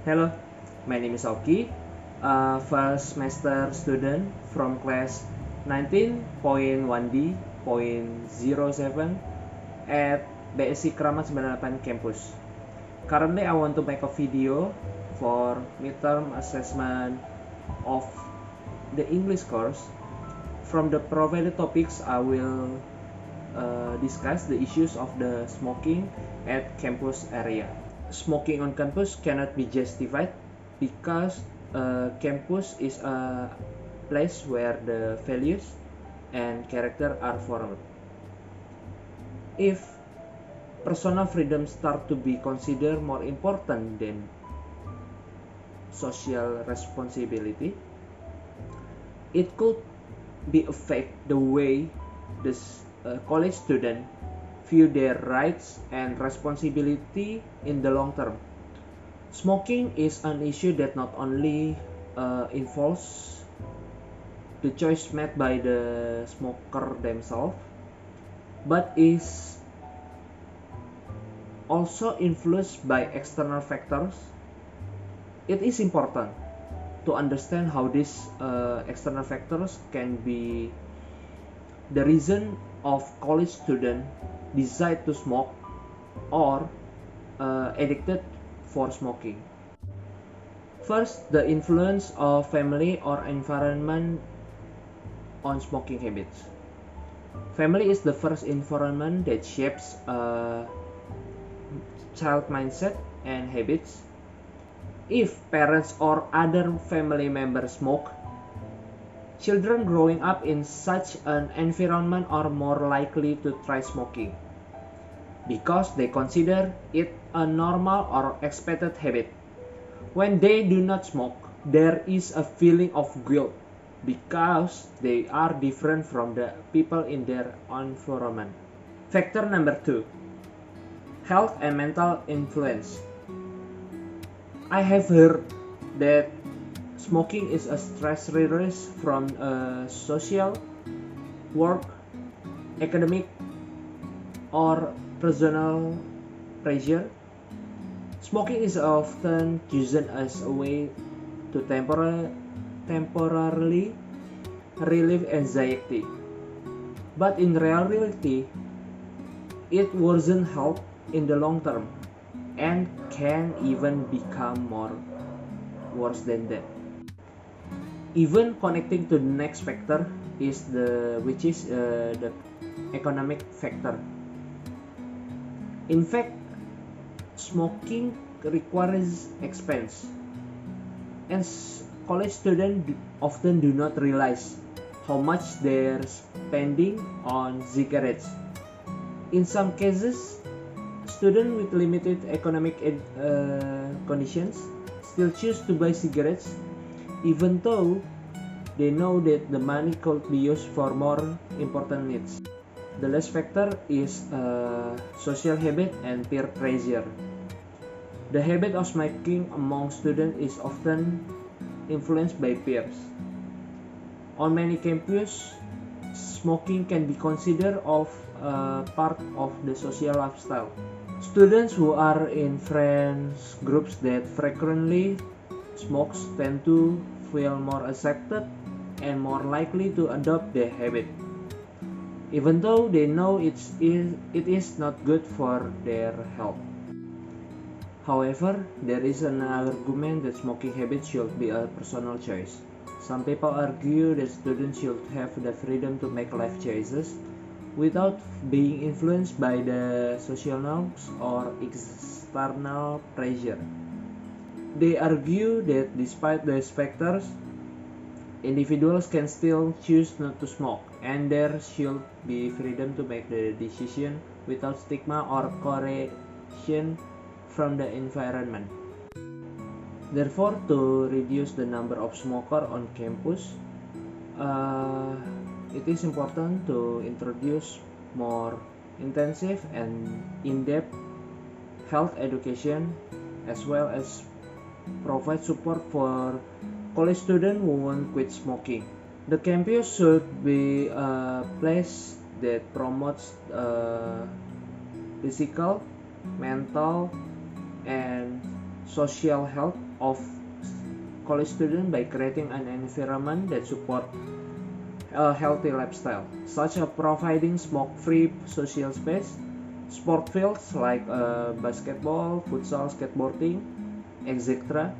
Hello, my name is Oki, first semester student from class 19.1D.07 at BSI Kramat 98 campus. Currently, I want to make a video for midterm assessment of the English course. From the provided topics, I will discuss the issues of the smoking at campus area. Smoking on campus cannot be justified because campus is a place where the values and character are formed. If personal freedom start to be considered more important than social responsibility, it could be affect the way the college student view their rights and responsibility in the long term. Smoking is an issue that not only involves the choice made by the smoker themselves, but is also influenced by external factors. It is important to understand how these external factors can be the reason of college student decide to smoke or addicted for smoking. First, the influence of family or environment on smoking habits. Family is the first environment that shapes child mindset and habits. If parents or other family members smoke, children growing up in such an environment are more likely to try smoking because they consider it a normal or expected habit. When they do not smoke, there is a feeling of guilt because they are different from the people in their environment. Factor number 2, health and mental influence. I have heard that smoking is a stress release from social, work, academic, or personal pressure. Smoking is often chosen as a way to temporarily relieve anxiety, but in reality, it worsens health in the long term and can even become more worse than that. Even connecting to the next factor is the economic factor. In fact, smoking requires expense, and college students often do not realize how much they're spending on cigarettes. In some cases, students with limited economic conditions still choose to buy cigarettes even though they know that the money could be used for more important needs. The last factor is social habit and peer pressure. The habit of smoking among students is often influenced by peers. On many campuses, smoking can be considered part of the social lifestyle. Students who are in friends groups that frequently smoke tend to feel more accepted and more likely to adopt the habit, even though they know it is not good for their health. However, there is an argument that smoking habits should be a personal choice. Some people argue that students should have the freedom to make life choices without being influenced by the social norms or external pressure. They argue that despite these factors, individuals can still choose not to smoke, and there should be freedom to make the decision without stigma or coercion from the environment. Therefore, to reduce the number of smokers on campus, it is important to introduce more intensive and in-depth health education, as well as provide support for college students who want to quit smoking. The campus should be a place that promotes physical, mental, and social health of college students by creating an environment that support a healthy lifestyle, such as providing smoke-free social space, sport fields like basketball, futsal, skateboarding, etc.,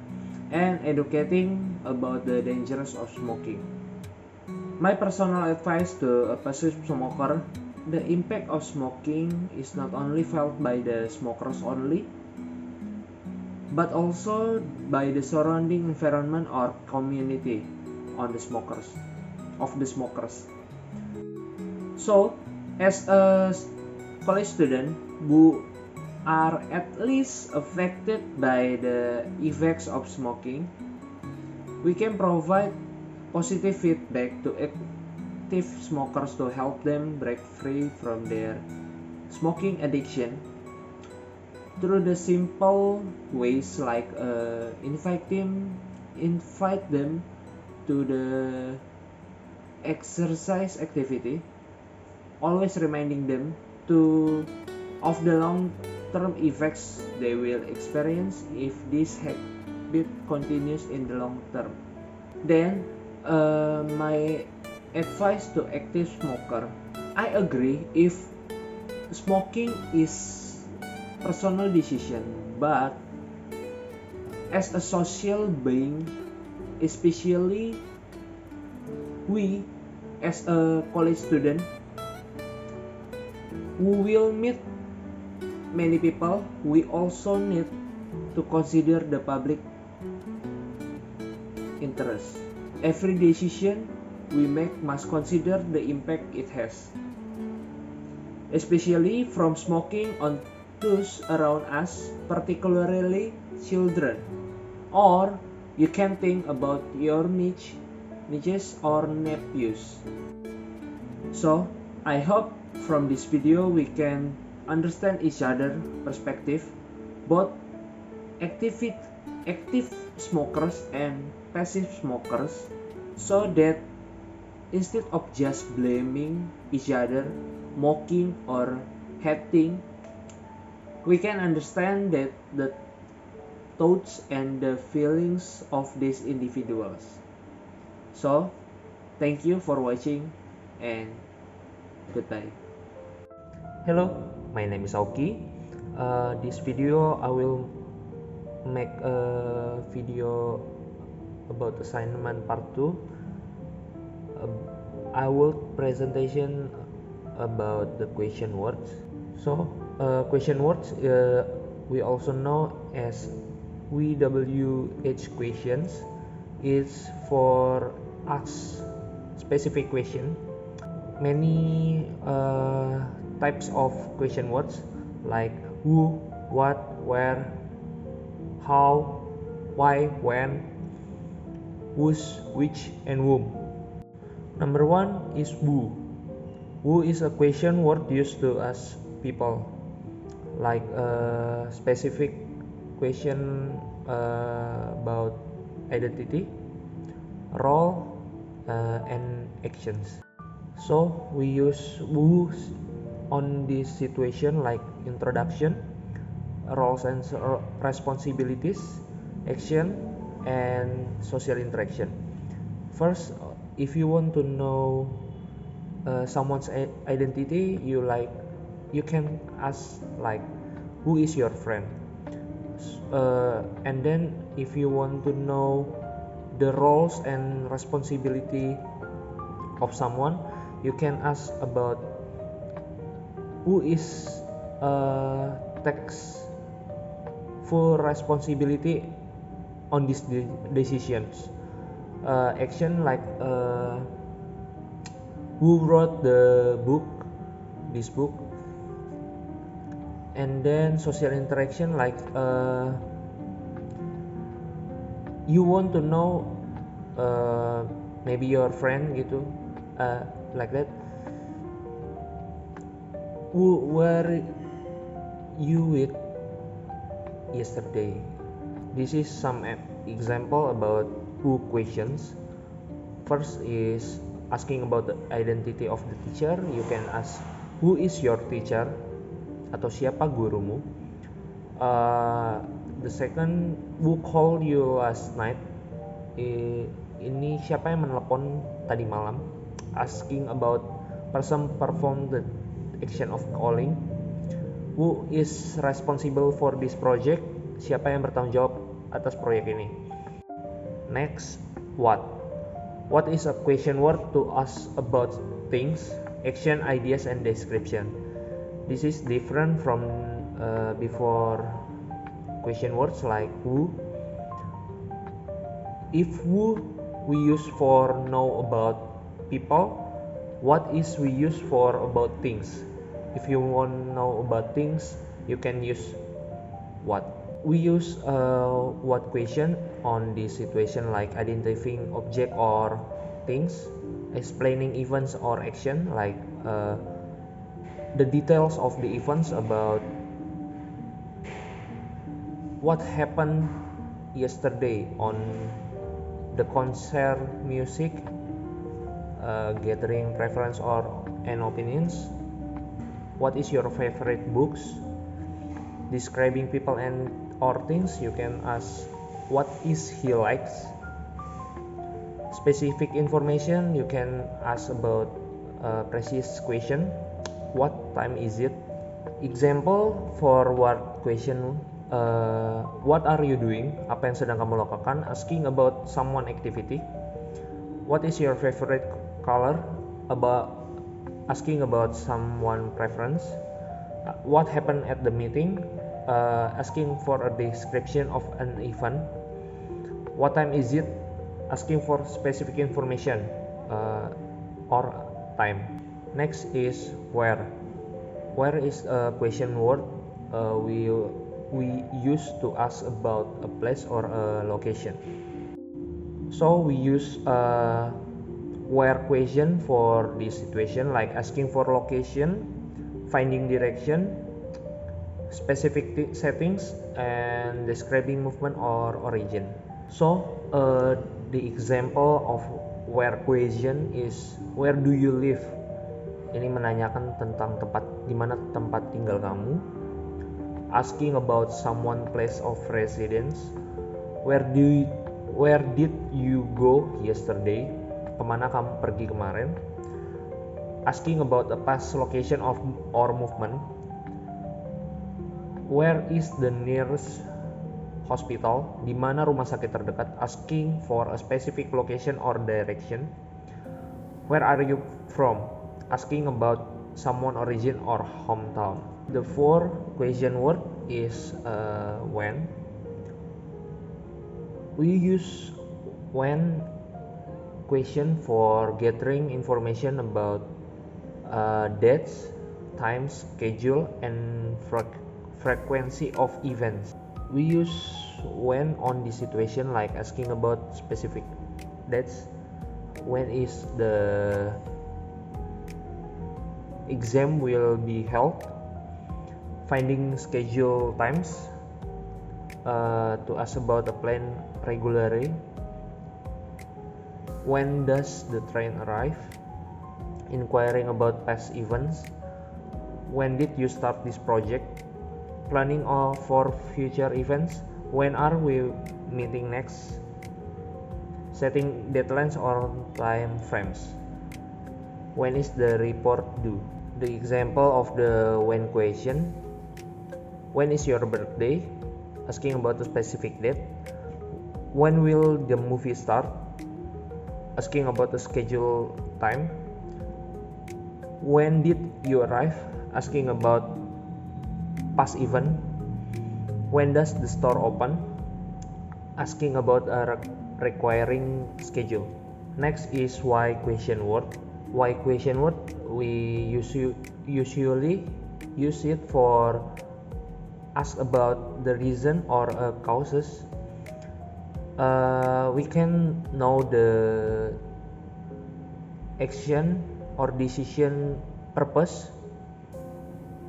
and educating about the dangers of smoking. My personal advice to a passive smoker: the impact of smoking is not only felt by the smokers only, but also by the surrounding environment or community on the smokers of the smokers. So, as a college student who are at least affected by the effects of smoking, we can provide positive feedback to active smokers to help them break free from their smoking addiction through the simple ways like invite them to the exercise activity, always reminding them of the long-term effects they will experience if this habit continues in the long term. Then, my advice to active smoker: I agree if smoking is personal decision, but as a social being, especially we as a college student who will meet many people, we also need to consider the public interest. Every decision we make must consider the impact it has, especially from smoking on those around us, particularly children. Or you can think about your nieces or nephews. So, I hope from this video we can understand each other perspective, both active smokers and passive smokers, so that instead of just blaming each other, mocking or hating, we can understand that the thoughts and the feelings of these individuals. So, thank you for watching and goodbye. Hello, my name is Aoki. This video I will make a video about assignment part 2. I will presentation about the question words. So, question words we also know as VWH questions is for ask specific question. Many types of question words like who, what, where, how, why, when, whose, which, and whom. Number one is who. Who is a question word used to ask people, like a specific question about identity, role, and actions. So we use who on this situation like introduction, roles and responsibilities, action, and social interaction. First, if you want to know someone's identity, you can ask like, who is your friend? And then if you want to know the roles and responsibility of someone, you can ask about who is takes full responsibility on these decisions. Action like who wrote this book, and then social interaction like you want to know maybe your friend gitu, like that, who were you with yesterday. This is some example about who questions. First is asking about the identity of the teacher. You can ask who is your teacher atau siapa gurumu. The second, who called you last night? Ini siapa yang menelepon tadi malam? Asking about person perform the action of calling. Who is responsible for this project? Siapa yang bertanggung jawab atas proyek ini? Next, what? What is a question word to ask about things, action, ideas, and description? This is different from before question words like who. If who we use for know about people, what is we use for about things? If you want to know about things, you can use what. We use what question on this situation like identifying object or things, explaining events or action like the details of the events about what happened yesterday on the concert, music, gathering preference or and opinions. What is your favorite books? Describing people and or things, you can ask what is he likes. Specific information, you can ask about precise question, what time is it? Example for what question, what are you doing? Apa yang sedang kamu lakukan? Asking about someone activity. What is your favorite color? About asking about someone preference. What happened at the meeting? Asking for a description of an event. What time is it? Asking for specific information or time. Next is where. Where is a question word we use to ask about a place or a location. So we use where question for this situation like asking for location, finding direction, specific settings, and describing movement or origin. So the example of where question is where do you live? Ini menanyakan tentang tempat di mana tempat tinggal kamu. Asking about someone place of residence. Where did you go yesterday? Kemana kamu pergi kemarin? Asking about a past location of or movement. Where is the nearest hospital? Di mana rumah sakit terdekat? Asking for a specific location or direction. Where are you from? Asking about someone origin or hometown. The fourth question word is when. We use when question for gathering information about dates, times, schedule, and frequency of events. We use when on this situation like asking about specific dates. When is the exam will be held? Finding schedule times to ask about a plan regularly. When does the train arrive? Inquiring about past events. When did you start this project? Planning for future events. When are we meeting next? Setting deadlines or time frames. When is the report due? The example of the when question. When is your birthday? Asking about a specific date. When will the movie start? Asking about the schedule time. When did you arrive? Asking about past event. When does the store open? Asking about a requiring schedule. Next is why question word. Why question word, we usually use it for ask about the reason or causes. We can know the action or decision purpose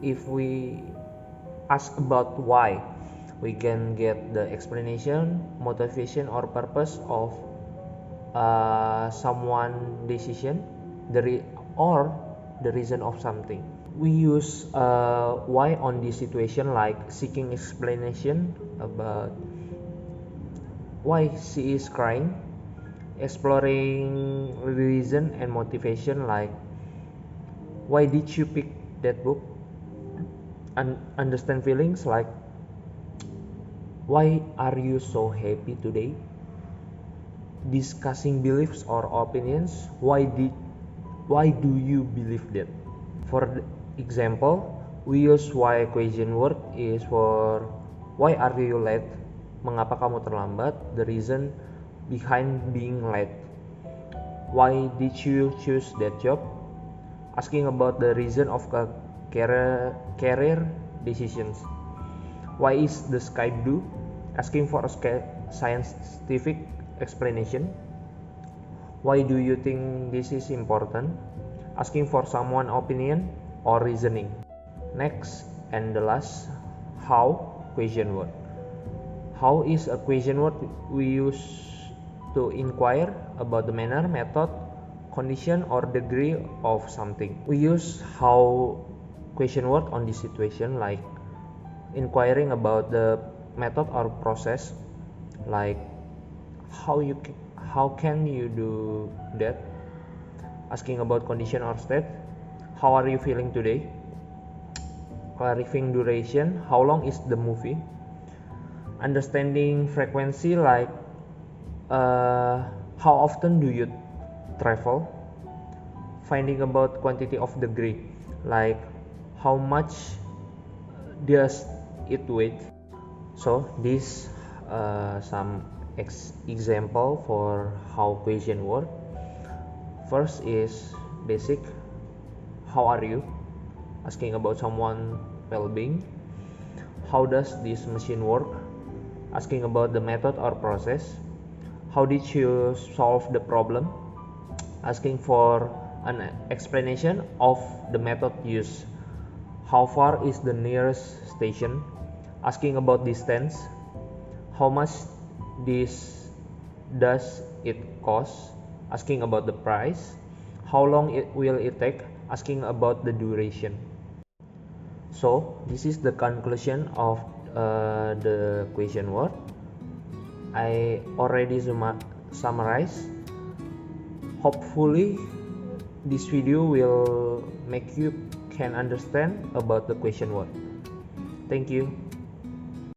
if we ask about why. We can get the explanation, motivation, or purpose of someone decision, or the reason of something. We use why on this situation, like seeking explanation about why she is crying, exploring reason and motivation, like why did you pick that book, and understand feelings, like why are you so happy today, discussing beliefs or opinions, why do you believe that. For example, we use why question word is for why are you late, mengapa kamu terlambat, the reason behind being late, why did you choose that job, asking about the reason of a career decisions, why is the sky blue, asking for a scientific explanation, why do you think this is important, asking for someone opinion or reasoning. Next and the last, how question word. How is a question word we use to inquire about the manner, method, condition or degree of something. We use how question word on this situation, like inquiring about the method or process, like how can you do that, asking about condition or state, how are you feeling today, clarifying duration, how long is the movie, understanding frequency, like how often do you travel, finding about quantity of degree, like how much does it weight. So this some example for how question work. First is basic, how are you, asking about someone well-being. How does this machine work, asking about the method or process. How did you solve the problem, asking for an explanation of the method used. How far is the nearest station, asking about distance. How much does it cost, asking about the price. How long will it take, asking about the duration. So this is the conclusion of the question word. I already summarized. Hopefully this video will make you can understand about the question word. Thank you.